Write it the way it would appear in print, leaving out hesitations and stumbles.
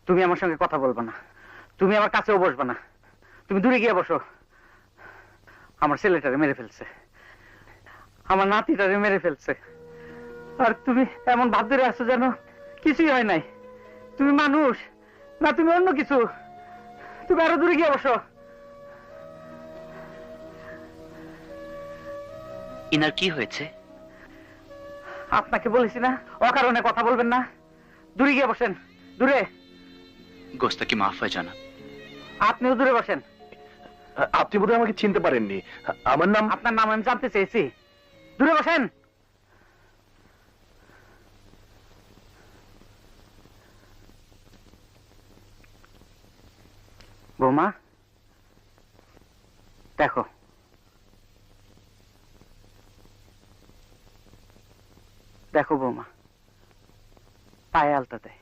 তুমি আমার সঙ্গে কথা বলবে না, তুমি আমার কাছেও বসবে না, তুমি দূরে গিয়ে বসো। আমার ছেলেটারে মেরে ফেলছে, আমার নাতিটারে মেরে ফেলছে, আর তুমি এমন ভাব ধরে আসছো যেন কিছুই হয় নাই। তুমি মানুষ না, তুমি অন্য কিছু। তুমি আরো দূরে গিয়ে বসো। ইনার কি হয়েছে? আপনাকে বলেছি না অকারণে কথা বলবেন না। দূরে গিয়ে বসেন, দূরে। গোস্তা কি মাফ হয় জানাব? আপনিও দূরে বসেন। আপনি বোধহয় আমাকে চিনতে পারেননি। আমার নাম। আপনার নাম আমি জানতে চেয়েছি। দূরে বসেন। বৌমা, দেখো, দেখো বৌমা, পায়ে আলতা দেয়।